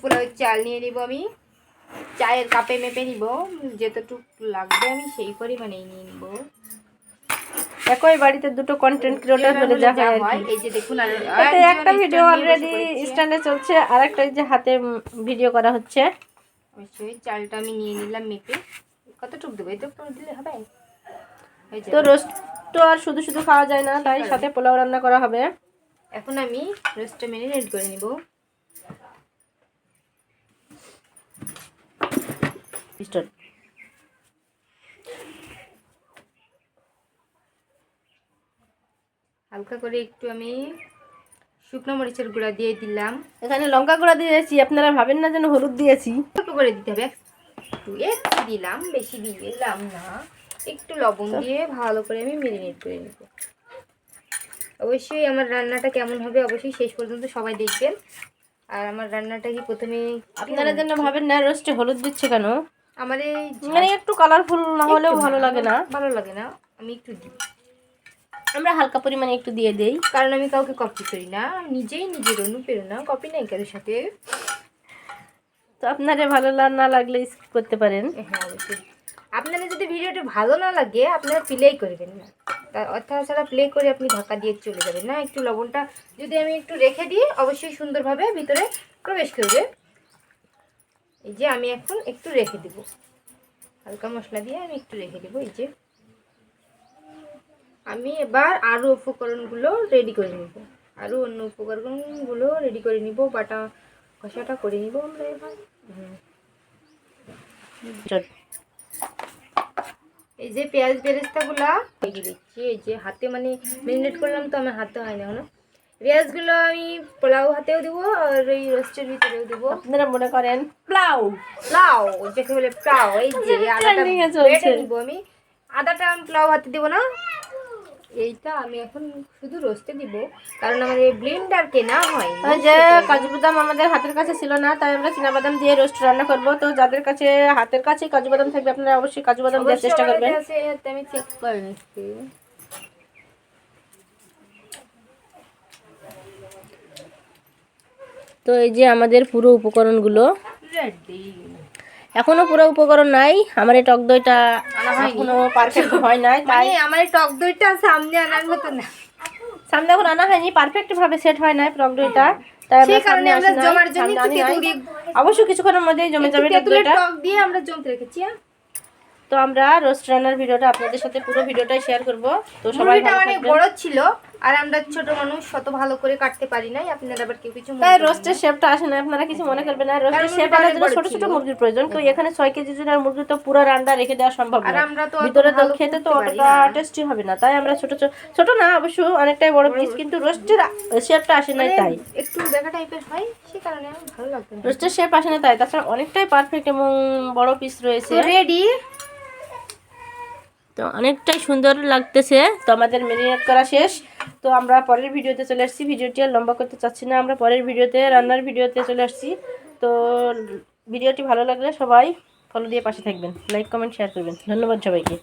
পোলাওয়ের চাল নিয়ে নিব আমি, চায়ের কাপে মেপে নিব, যতটুকু লাগবে আমি সেই পরিমাণেই নিয়ে নিব। একই বাড়িতে দুটো কন্টেন্ট ক্রিয়েটর হলে যা হয়। এই যে দেখুন, আর একটা ভিডিও অলরেডি স্ট্যান্ডে চলছে, আর একটা যে হাতে ভিডিও করা হচ্ছে। অবশ্যই চালটা আমি নিয়ে নিলাম মেপে। কতটুকু দেবো? এতটুকু দিলে হবে? তো রোস্ট তো আর শুধু শুধু খাওয়া যায় না, তাই সাথে পোলাও রান্না করা হবে। এখন আমি রোস্টটা ম্যারিনেট করে নিব। হালকা করে একটু আমি শুকনো মরিচের গুঁড়া দিয়ে দিলাম। এখানে লঙ্কা গুঁড়া দিয়েছি, আপনারা ভাবেন না যেন হলুদ দিয়েছি। অল্প করে দিতে হবে, একটু দিলাম, বেশি দিলাম না। একটু লবণ দিয়ে ভালো করে আমি ম্যারিনেট করে নেব। অবশ্যই আমার রান্নাটা কেমন হবে অবশ্যই শেষ পর্যন্ত সবাই দেখবেন। আর আমার রান্নাটা কি প্রথমে আপনারা যেন ভাবেন না রোস্টে হলুদ দিচ্ছে কেন, আমার মানে একটু কালারফুল না হলেও ভালো লাগে না, আমি একটু দিই। আমরা হালকা পরিমাণে একটু দিয়ে দেই, কারণ আমি কাউকে কপি করি না, নিজেই নিজের অনুপ্রেরণা, কপি নাই কারোর সাথে। তো আপনারা ভালো না লাগলে স্কিপ করতে পারেন। হ্যাঁ অবশ্যই, আপনাদের যদি ভিডিওটা ভালো না লাগে আপনারা প্লেই করবেন না, অর্থাৎ ছাড়া প্লে করে আপনি ঢাকা দিয়ে চলে যাবেন না। একটু লবণটা যদি আমি একটু রেখে দিই অবশ্যই সুন্দরভাবে ভিতরে প্রবেশ করবে। এই যে আমি এখন একটু রেখে দেব, হালকা মশলা দিয়ে আমি একটু রেখে দেবো। এই যে আমি এবার আরও উপকরণগুলো রেডি করে নেব, আরও অন্য উপকরণগুলো রেডি করে নিব, বাটা কষাটা করে নিব আমরা এবার। এই যে পেঁয়াজ বেরেস্তাগুলা ভেজে দিচ্ছি, এই যে হাতে মানে ম্যারিনেট করলাম তো আমার হাতে হয় না এখনো। পেঁয়াজগুলো আমি পোলাও হাতেও দেবো আর এই রোস্টের ভিতরেও দেবো। আপনারা মনে করেন প্লাউ যাকে বলে প্লাউ। এই যে আদাটা বেটে নিব আমি, আদাটা আমি পোলাও হাতে দেবো না, এইটা আমি এখন শুধু রোস্টে দিব, কারণ আমাদের ব্লেন্ডার কেনা হয়। ওই যে কাজু বাদাম আমাদের হাতের কাছে ছিল না, তাই আমরা চীনা বাদাম দিয়ে রোস্ট রান্না করব। তো যাদের কাছে হাতের কাছে কাজু বাদাম থাকবে আপনারা অবশ্যই কাজু বাদাম দেওয়ার চেষ্টা করবেন। আমি চেক করে নিচ্ছি। তো এই যে আমাদের পুরো উপকরণগুলো এখনো পুরো উপকরণ নাই, আমার এই টক দইটা এখনো পারফেক্ট হয় নাই, তাই আমার এই টক দইটা সামনে আনার মতো না, সামনে এখন আনা হয়নি, পারফেক্ট ভাবে সেট হয় নাই টক দইটা, তাই আমরা সামনে আসি নাই। অবশ্যই কিছুক্ষণের মধ্যেই জমে যাবে টক দইটা, টক দিয়ে আমরা জমতে রেখেছি। তো আমরা রোস্ট রান্নার ভিডিওটা আপনাদের সাথে পুরো ভিডিওটাই শেয়ার করব। তো সবাই মুরগিটা অনেক বড় ছিল আর আমরা ছোট মানুষ শত ভালো করে কাটতে পারি নাই, আপনারা আবার কেউ কিছু তাই রোস্টের শেপটা আসে না, আপনারা কিছু মনে করবেন না। রোস্টের শেপ আনার জন্য ছোট ছোট মুরগির প্রয়োজন, তো এখানে 6 কেজি ওজনের মুরগি তো পুরো রান্না রেখে দেওয়া সম্ভব না, ভিতরে তো খেতে তো অতটা টেস্টি হবে না, তাই আমরা ছোট ছোট না অবশ্য অনেকটাই বড় পিস, কিন্তু রোস্টের শেপটা আসে না, তাই একটু দেখা টাইপের হয়, সেই কারণে ভালো লাগবে না, রোস্টের শেপ আসে না, তাই তাছাড়া অনেকটাই পারফেক্ট এবং বড় পিস রয়েছে রেডি। তো অনেকটাই সুন্দর লাগতেছে। তো আমাদের ম্যারিনেট করা শেষ, তো আমরা পরের ভিডিওতে চলে আসছি। ভিডিওটি আর লম্বা করতে চাচ্ছি না, আমরা পরের ভিডিওতে রান্নার ভিডিওতে চলে আসছি। তো ভিডিওটি ভালো লাগলে সবাই ফলো দিয়ে পাশে থাকবেন, লাইক কমেন্ট শেয়ার করবেন। ধন্যবাদ সবাইকে।